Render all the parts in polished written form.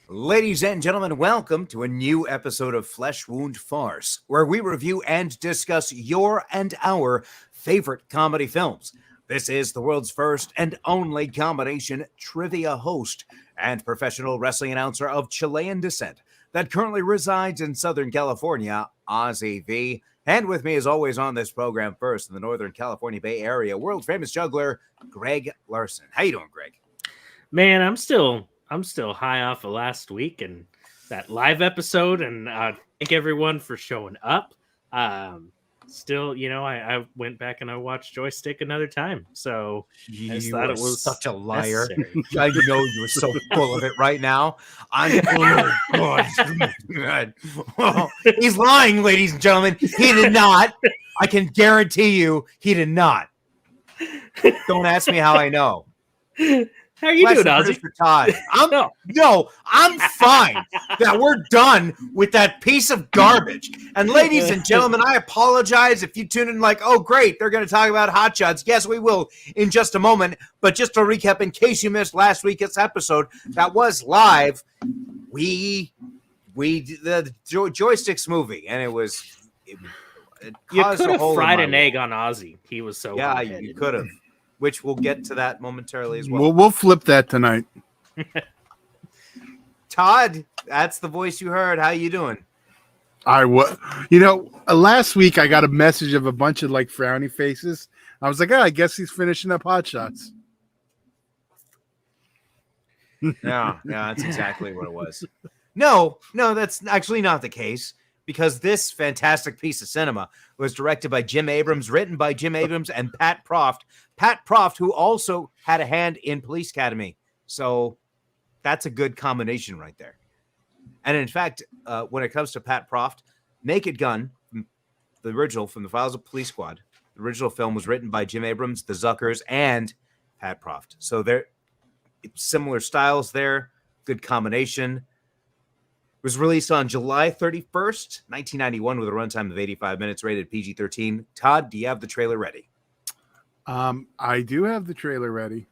Ladies and gentlemen, welcome to a new episode of Flesh Wound Farce, where we review and discuss your and our favorite comedy films. This is the world's first and only combination trivia host and professional wrestling announcer of Chilean descent that currently resides in Southern California, Ozzy V. And with me, as always, on this program first in the Northern California Bay Area, world-famous juggler, Greg Larson. How you doing, Greg? Man, I'm still high off of last week and that live episode, and thank everyone for showing up. Still, I went back and I watched Joystick another time, so I just thought it was such a liar. necessary. I know you're so full of it right now. Oh God. Oh, he's lying, ladies and gentlemen. He did not. I can guarantee you he did not. Don't ask me how I know. How are you doing, Ozzy? Todd. I'm fine that we're done with that piece of garbage. And ladies and gentlemen, I apologize if you tune in like, oh, great, they're going to talk about Hot Shots. Yes, we will in just a moment. But just to recap, in case you missed last week's episode that was live, we the Joysticks movie, and it you could have fried an egg on Ozzy. He was so you could have. Which we'll get to that momentarily as well. We'll flip that tonight. Todd, that's the voice you heard. How you doing? Last week I got a message of a bunch of like frowny faces. I was like, I guess he's finishing up Hot Shots. Yeah, that's exactly what it was. No, that's actually not the case. Because this fantastic piece of cinema was directed by Jim Abrams, written by Jim Abrams and Pat Proft. Pat Proft, who also had a hand in Police Academy. So that's a good combination right there. And in fact, when it comes to Pat Proft, Naked Gun, the original from the Files of Police Squad, the original film was written by Jim Abrams, the Zuckers, and Pat Proft. So they're similar styles there. Good combination. Was released on July 31st, 1991, with a runtime of 85 minutes, rated PG-13. Todd, do you have the trailer ready? I do have the trailer ready.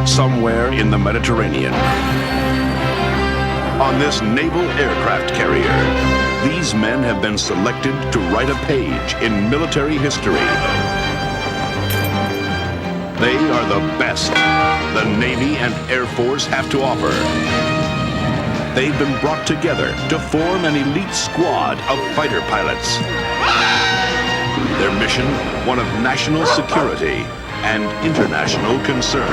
Somewhere in the Mediterranean, on this naval aircraft carrier, these men have been selected to write a page in military history. They are the best the Navy and Air Force have to offer. They've been brought together to form an elite squad of fighter pilots. Their mission, one of national security and international concern.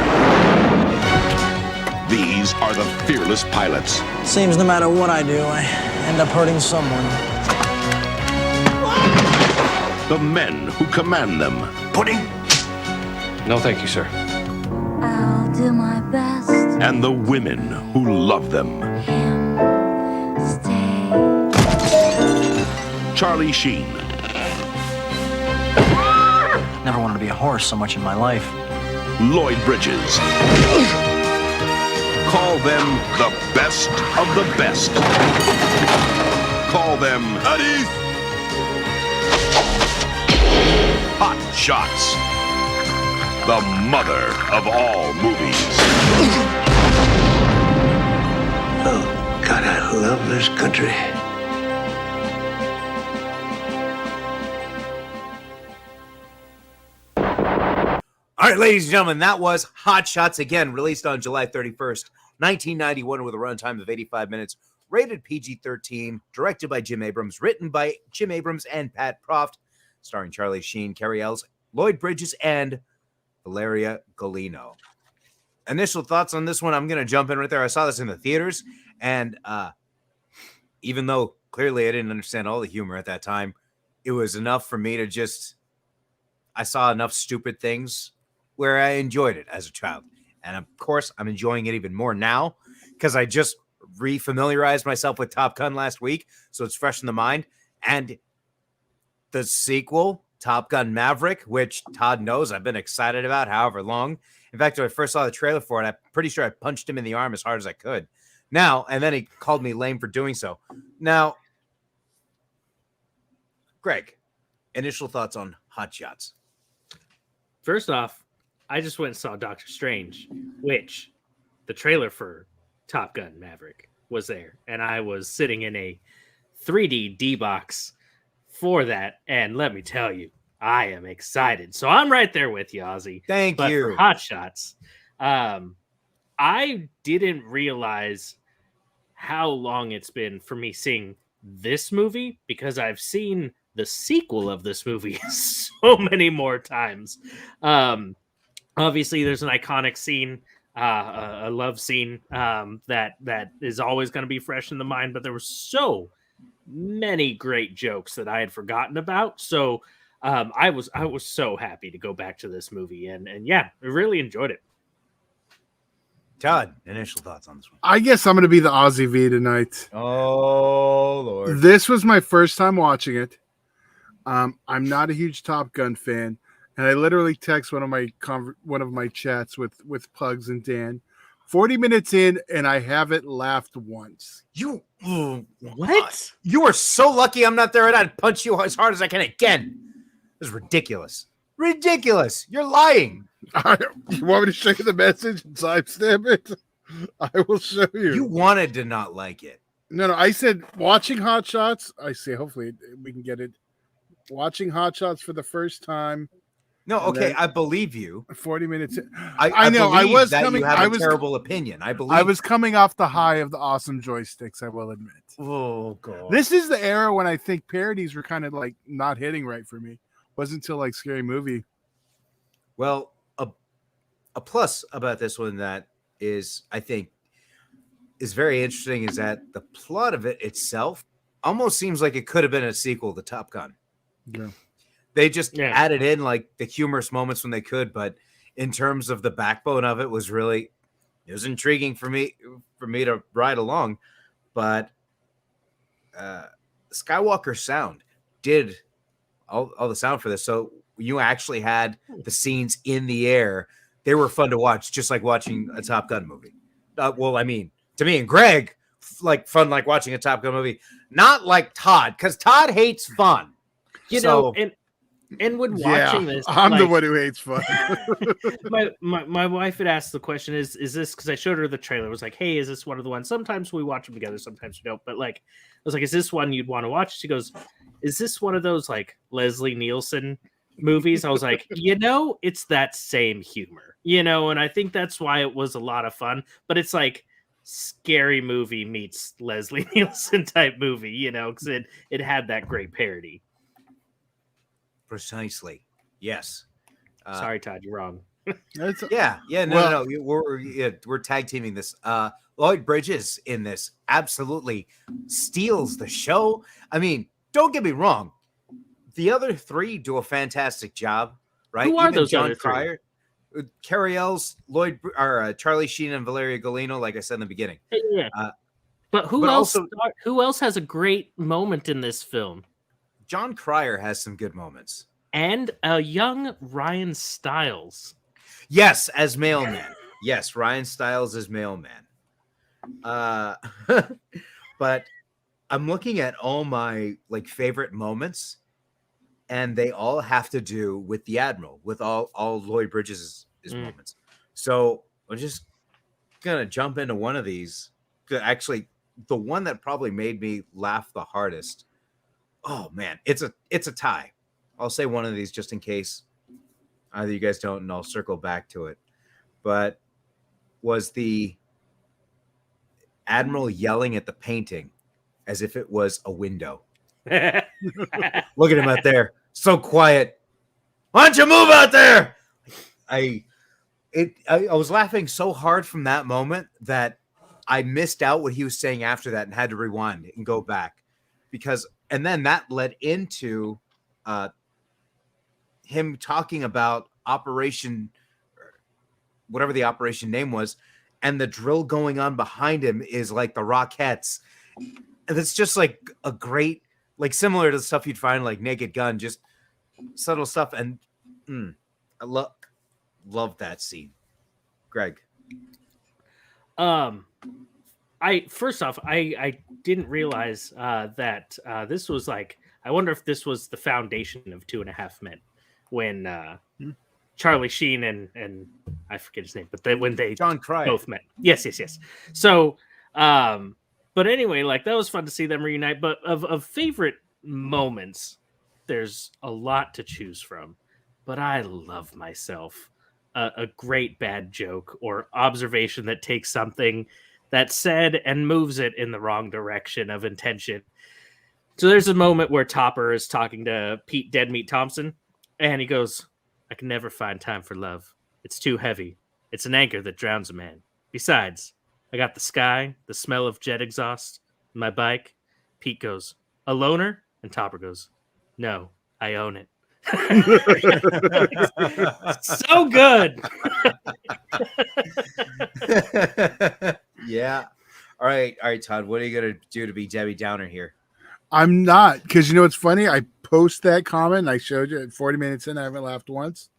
These are the fearless pilots. Seems no matter what I do, I end up hurting someone. The men who command them. Pudding? No, thank you, sir. I'll do my best. And the women who love them. Stay. Charlie Sheen. Never wanted to be a horse so much in my life. Lloyd Bridges. Call them the best of the best. Call them Hot Shots. The mother of all movies. Oh, God, I love this country. All right, ladies and gentlemen, that was Hot Shots, again, released on July 31st, 1991, with a runtime of 85 minutes, rated PG-13, directed by Jim Abrams, written by Jim Abrams and Pat Proft, starring Charlie Sheen, Carrie Ells, Lloyd Bridges, and Valeria Golino. Initial thoughts on this one, I'm going to jump in right there. I saw this in the theaters, and even though clearly I didn't understand all the humor at that time, it was enough for me to I saw enough stupid things where I enjoyed it as a child. And of course, I'm enjoying it even more now because I just refamiliarized myself with Top Gun last week, so it's fresh in the mind. And the sequel Top Gun Maverick, which Todd knows I've been excited about however long. In fact, when I first saw the trailer for it, I'm pretty sure I punched him in the arm as hard as I could. Now, and then he called me lame for doing so. Now, Greg, initial thoughts on Hot Shots? First off, I just went and saw Doctor Strange, which the trailer for Top Gun Maverick was there. And I was sitting in a 3D D-box for that. And let me tell you, I am excited. So I'm right there with you, Ozzy. Thank you. For Hot Shots, I didn't realize how long it's been for me seeing this movie because I've seen the sequel of this movie so many more times. Obviously, there's an iconic scene, a love scene that is always going to be fresh in the mind, but there were so many great jokes that I had forgotten about. So I was so happy to go back to this movie, and yeah, I really enjoyed it. Todd, initial thoughts on this one? I guess I'm going to be the Ozzy V tonight. Oh, Lord. This was my first time watching it. I'm not a huge Top Gun fan, and I literally text one of my chats with Pugs and Dan. 40 minutes in, and I haven't laughed once. What? You are so lucky I'm not there, and I'd punch you as hard as I can again. This is ridiculous. Ridiculous. You're lying. You want me to show you the message and timestamp it? I will show you. You wanted to not like it. No. I said watching Hot Shots. I say hopefully we can get it. Watching Hot Shots for the first time. No, okay, I believe you. 40 minutes. I know. I was that coming. You have a terrible opinion. I believe. I was coming off the high of the awesome joysticks. I will admit. Oh God. This is the era when I think parodies were kind of like not hitting right for me. Wasn't until like Scary Movie. Well, a plus about this one that is, I think, is very interesting is that the plot of it itself almost seems like it could have been a sequel to Top Gun. Yeah. They just added in like the humorous moments when they could, but in terms of the backbone of it was intriguing for me to ride along. But Skywalker Sound did all the sound for this. So you actually had the scenes in the air. They were fun to watch, just like watching a Top Gun movie. Well, I mean, to me and Greg, like fun like watching a Top Gun movie. Not like Todd, because Todd hates fun. You know, and when watching this, I'm the one who hates fun. my wife had asked the question, is this, because I showed her the trailer, it was like, hey, is this one of the ones? Sometimes we watch them together, sometimes we don't. But like, I was like, is this one you'd want to watch? She goes, is this one of those like Leslie Nielsen movies? I was like, it's that same humor, and I think that's why it was a lot of fun. But it's like Scary Movie meets Leslie Nielsen type movie, because it had that great parody. Precisely. Yes. Sorry, Todd, you're wrong. No. We're tag teaming this. Lloyd Bridges in this absolutely steals the show. I mean, don't get me wrong. The other three do a fantastic job, right? Who are Even those John other three? Cryer, Carrie Ells, Lloyd, or Charlie Sheen and Valeria Golino, like I said in the beginning. Yeah. But who else has a great moment in this film? John Cryer has some good moments. And a young Ryan Stiles. Yes, as mailman. Yes, Ryan Stiles as mailman. But I'm looking at all my like favorite moments, and they all have to do with the Admiral, with all Lloyd Bridges' moments. So I'm just gonna jump into one of these. Actually, the one that probably made me laugh the hardest. Oh man, it's a tie. I'll say one of these just in case either you guys don't, and I'll circle back to it. But was the Admiral yelling at the painting as if it was a window. Look at him out there, so quiet. Why don't you move out there? I was laughing so hard from that moment that I missed out what he was saying after that and had to rewind and go back and then that led into him talking about Operation, whatever the operation name was, and the drill going on behind him is like the Rockettes. And it's just like a great, like similar to the stuff you'd find like Naked Gun, just subtle stuff, and I love that scene. Greg. I first off, I didn't realize that this was like, I wonder if this was the foundation of 2.5 Men when Charlie Sheen and I forget his name, but when they John Cryer both met. Yes. So, but anyway, like that was fun to see them reunite. But of favorite moments, there's a lot to choose from. But I love myself a great bad joke or observation that takes something that's said and moves it in the wrong direction of intention. So there's a moment where Topper is talking to Pete Dead Meat Thompson, and he goes, "I can never find time for love. It's too heavy. It's an anchor that drowns a man. Besides, I got the sky, the smell of jet exhaust, my bike." Pete goes, "A loner?" And Topper goes, "No, I own it." So good. Yeah. All right, Todd. What are you gonna do to be Debbie Downer here? I'm not, because you know what's funny? I post that comment and I showed you at 40 minutes in, I haven't laughed once.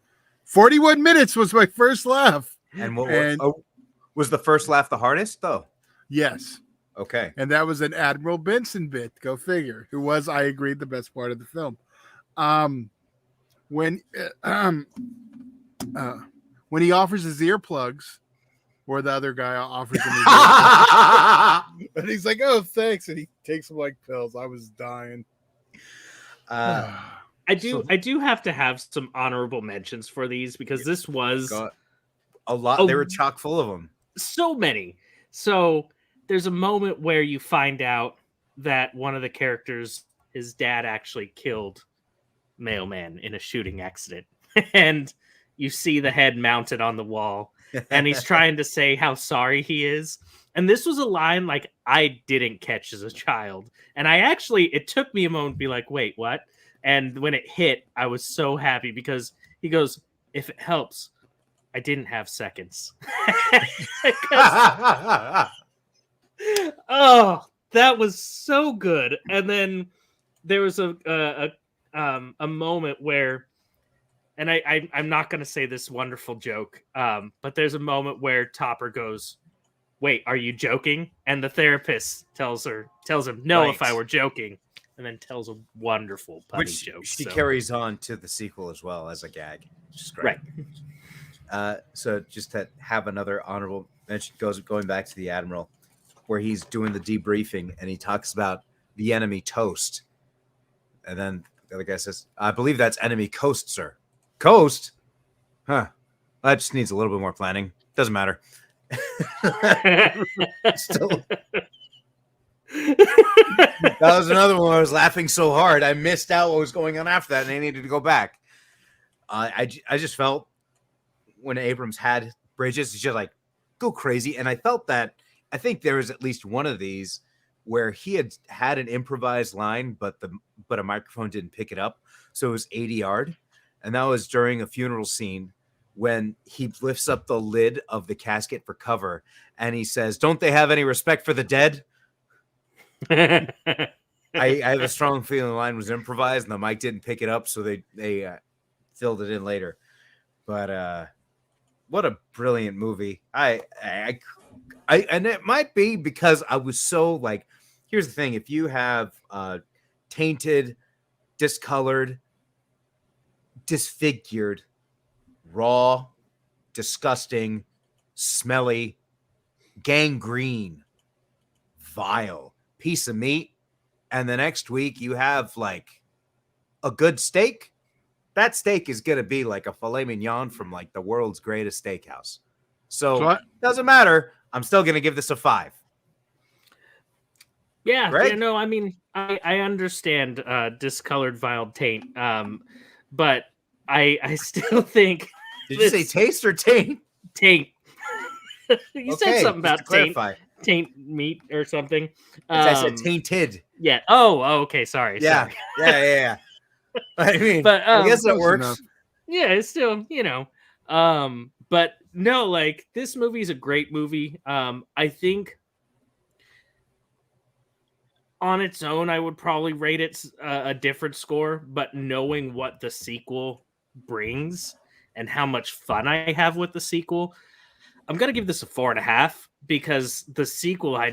41 minutes was my first laugh. And was the first laugh the hardest though? Yes. Okay. And that was an Admiral Benson bit, go figure, who was, I agreed, the best part of the film. When he offers his earplugs, or the other guy offers him his earplugs, and he's like, "Oh, thanks," and he takes them like pills. I was dying. I do have to have some honorable mentions for these because this was a lot. They were chock full of them. So many. So there's a moment where you find out that one of the characters, his dad actually killed Mailman in a shooting accident. And you see the head mounted on the wall. And he's trying to say how sorry he is. And this was a line like I didn't catch as a child. And it took me a moment to be like, wait, what? And when it hit, I was so happy because he goes, "If it helps, I didn't have seconds." Oh, that was so good. And then there was a moment where, and I'm not going to say this wonderful joke, but there's a moment where Topper goes, "Wait, are you joking?" And the therapist tells him, "No, Right. if I were joking," and then tells a wonderful punny joke. She carries on to the sequel as well as a gag. Which is great. Right. So just to have another honorable mention going back to the Admiral, where he's doing the debriefing and he talks about the enemy toast. And then the other guy says, "I believe that's enemy coast, sir." Coast? Huh. That just needs a little bit more planning. Doesn't matter. Still. That was another one where I was laughing so hard I missed out what was going on after that, and I needed to go back. I just felt when Abrams had Bridges, he's just like, go crazy. And I felt that, I think there was at least one of these where he had an improvised line, but a microphone didn't pick it up. So it was ADR'd. And that was during a funeral scene when he lifts up the lid of the casket for cover and he says, "Don't they have any respect for the dead?" I have a strong feeling the line was improvised and the mic didn't pick it up, so they filled it in later. But what a brilliant movie! I and it might be because I was so like. Here's the thing: if you have tainted, discolored, disfigured, raw, disgusting, smelly, gangrene, vile piece of meat, and the next week you have like a good steak, that steak is going to be like a filet mignon from like the world's greatest steakhouse. So doesn't matter. I'm still going to give this a 5. Yeah, right? Yeah, no, I mean, I understand discolored vile taint, but I still think. Did you say taste or taint? Taint. You said something about taint meat or something. I said tainted. Yeah. Oh, okay. Sorry. Yeah. Sorry. Yeah. I mean, but I guess it works. Enough. Yeah, it's still, but no, like this movie is a great movie. I think on its own, I would probably rate it a different score, but knowing what the sequel brings and how much fun I have with the sequel, I'm gonna give this a 4.5 because the sequel I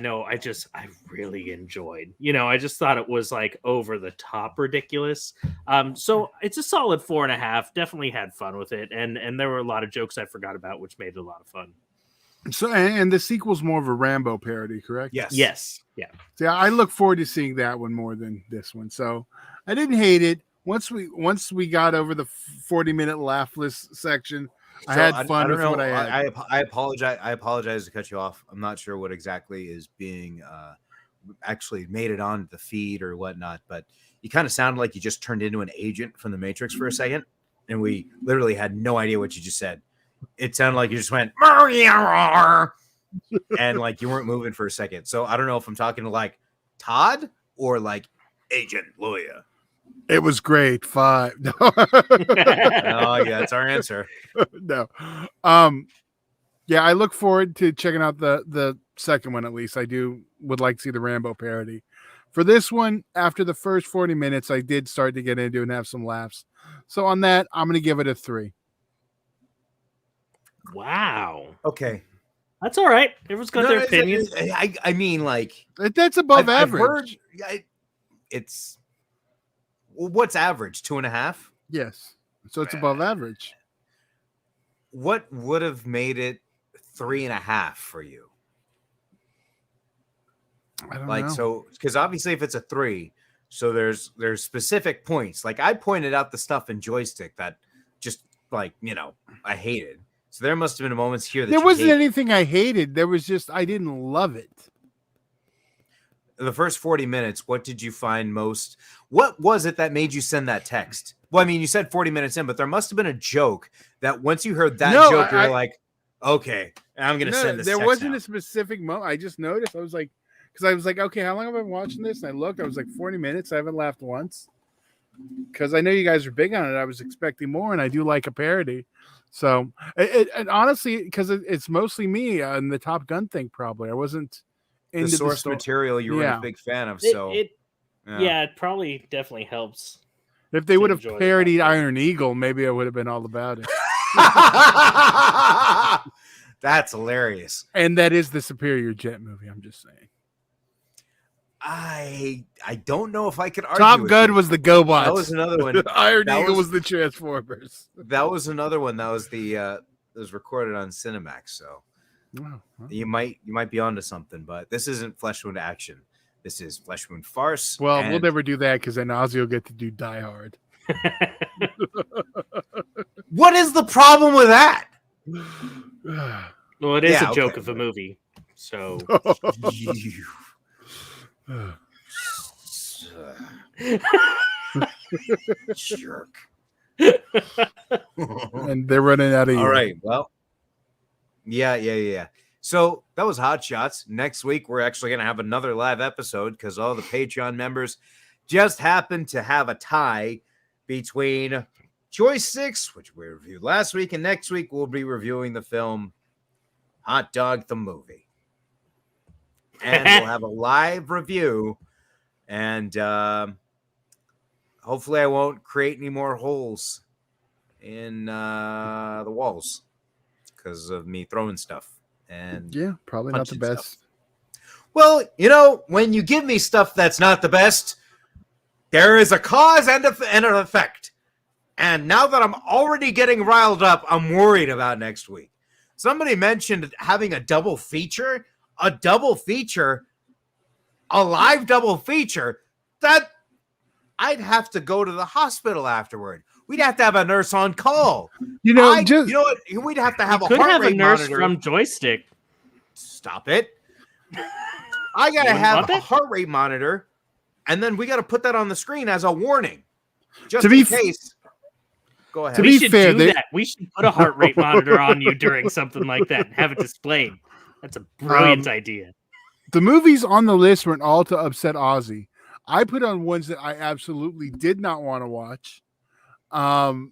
really enjoyed. I just thought it was like over the top ridiculous. So it's a solid 4.5. Definitely had fun with it, and there were a lot of jokes I forgot about, which made it a lot of fun. So, and the sequel's more of a Rambo parody, correct? Yes. Yeah. Yeah, I look forward to seeing that one more than this one. So I didn't hate it. Once we got over the 40-minute laughless section, I had fun with what I had. I apologize. I apologize to cut you off. I'm not sure what exactly is being actually made it on the feed or whatnot, but you kind of sounded like you just turned into an agent from the Matrix for a second, and we literally had no idea what you just said. It sounded like you just went and like you weren't moving for a second. So I don't know if I'm talking to like Todd or like Agent Lawyer. It was great. 5. No. Oh yeah, that's our answer. No. Yeah, I look forward to checking out the second one at least. I would like to see the Rambo parody. For this one, after the first 40 minutes, I did start to get into and have some laughs. So on that, I'm gonna give it a 3. Wow. Okay. That's all right. Everyone's got their opinions. I mean, like that's above average. It's what's average? 2.5. Yes. So it's above average. What would have made it 3.5 for you? I don't know. So because obviously if it's a 3, so there's specific points. Like I pointed out the stuff in Joystick that just like I hated. So there must have been moments here that there wasn't anything I hated. There was just I didn't love it. The first 40 minutes, what did you find most? What was it that made you send that text? Well, I mean, you said 40 minutes in, but there must have been a joke that once you heard that joke, you're like, okay, I'm going to send this There text wasn't now. a specific moment. I just noticed. I was like, because I was like, okay, how long have I been watching this? And I looked, I was like 40 minutes. I haven't laughed once. Because I know you guys are big on it. I was expecting more, and I do like a parody. So, and honestly, because it's mostly me and the Top Gun thing, probably. I wasn't into the source material you were a big fan of. So, it probably definitely helps. If they would have parodied Iron Eagle, maybe I would have been all about it. That's hilarious. And that is the superior jet movie, I'm just saying. I don't know if I could argue. Top Gun was the GoBots. That was another one. Iron Eagle was the Transformers. That was another one. That was that was recorded on Cinemax. So you might be onto something. But this isn't Flesh Wound Action. This is Flesh Wound Farce. Well, we'll never do that because then Ozzy will get to do Die Hard. What is the problem with that? Well, it is a joke of a movie. So. Jerk. And they're running out of you. All right. Well, yeah. So that was Hot Shots. Next week, we're actually going to have another live episode because all the Patreon members just happened to have a tie between Joysticks, which we reviewed last week, and next week we'll be reviewing the film Hot Dog the Movie. And we'll have a live review, and hopefully I won't create any more holes in the walls because of me throwing stuff. And probably not the best. Stuff. Well, when you give me stuff that's not the best, there is a cause and an effect. And now that I'm already getting riled up, I'm worried about next week. Somebody mentioned having a double feature. A double feature, a live double feature, that I'd have to go to the hospital afterward. We'd have to have a nurse on call. You know what? We'd have to have a heart rate nurse monitor from Joystick. Stop it. I gotta have a heart rate monitor, and then we gotta put that on the screen as a warning, just in case. Go ahead. To be fair, we should put a heart rate monitor on you during something like that and have it displayed. That's a brilliant idea. The movies on the list weren't all to upset Ozzy. I put on ones that I absolutely did not want to watch. And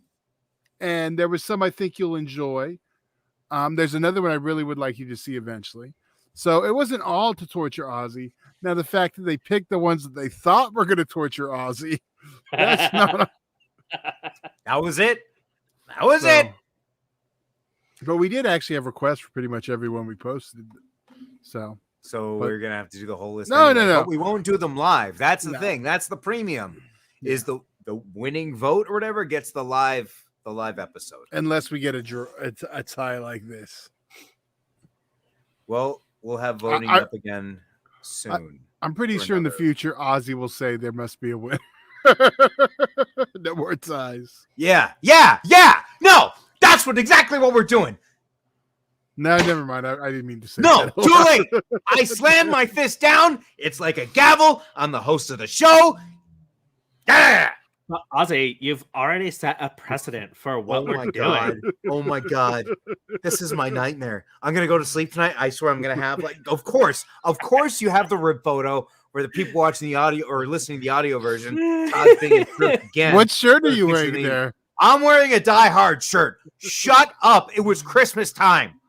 there was some I think you'll enjoy. There's another one I really would like you to see eventually. So it wasn't all to torture Ozzy. Now the fact that they picked the ones that they thought were going to torture Ozzy, that's not. That was it. That was it. But we did actually have requests for pretty much everyone we posted. So we're gonna have to do the whole list. No. But we won't do them live. That's the thing. That's the premium. Is the winning vote or whatever gets the live episode. Unless we get a tie like this. Well, we'll have voting up again soon. I'm pretty sure in the future Ozzy will say there must be a winner. No more ties. Yeah. No, that's exactly what we're doing. No, never mind. I didn't mean to say no, that. Too late. I slammed my fist down. It's like a gavel. I'm the host of the show. Yeah. Ozzy, you've already set a precedent for what we're doing. Oh my God. This is my nightmare. I'm going to go to sleep tonight. I swear I'm going to have of course you have the rib photo where the people watching the audio or listening to the audio version. Todd's being improved again. What shirt are you wearing there? I'm wearing a Die Hard shirt. Shut up. It was Christmas time.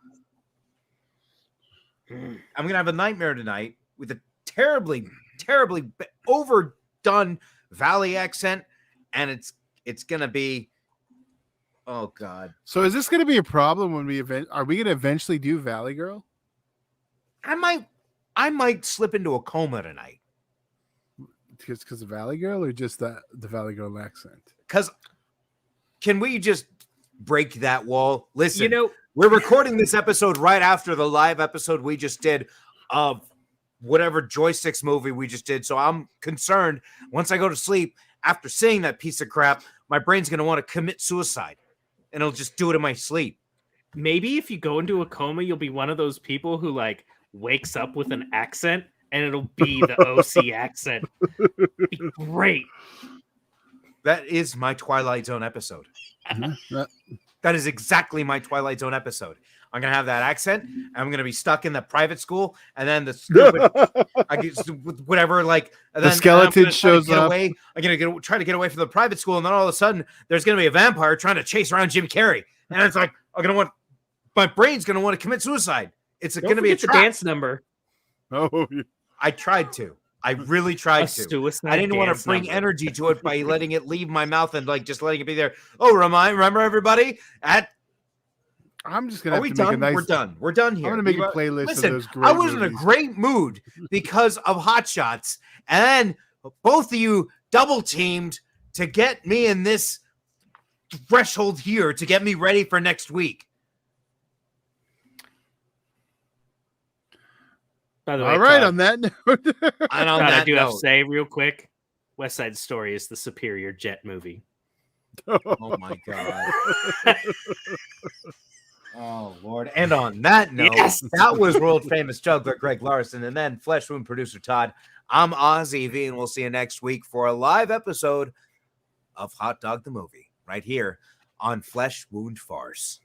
I'm going to have a nightmare tonight with a terribly, terribly overdone Valley accent. And it's going to be, oh God. So is this going to be a problem when are we going to eventually do Valley Girl? I might slip into a coma tonight. Because of Valley Girl or just the Valley Girl accent? Because can we just break that wall? Listen, we're recording this episode right after the live episode we just did of whatever Joysticks movie we just did. So I'm concerned once I go to sleep after seeing that piece of crap, my brain's going to want to commit suicide and it'll just do it in my sleep. Maybe if you go into a coma, you'll be one of those people who wakes up with an accent and it'll be the OC accent. It'd be great. That is my Twilight Zone episode. That is exactly my Twilight Zone episode. I'm going to have that accent. And I'm going to be stuck in the private school. And then the stupid, whatever, and then the skeleton shows up. I'm going to try to get away from the private school. And then all of a sudden, there's going to be a vampire trying to chase around Jim Carrey. And it's like, my brain's going to want to commit suicide. It's going to be a dance number. Oh, I tried to. I really tried to. I didn't want to bring energy to it by letting it leave my mouth and just letting it be there. Oh, remember everybody? I'm just gonna. Are we done? We're done. We're done here. I'm gonna make a playlist of those great I was movies. in a great mood because of Hot Shots, and then both of you double teamed to get me in this threshold here to get me ready for next week. By the way, all right. Todd, on that note, and on Todd, that I do note, have to say real quick, West Side Story is the superior Jet movie. Oh my God. Oh Lord. And on that note, that was world famous juggler Greg Larson and then Flesh Wound producer Todd. I'm Ozzy V, and we'll see you next week for a live episode of Hot Dog the Movie right here on Flesh Wound Farce.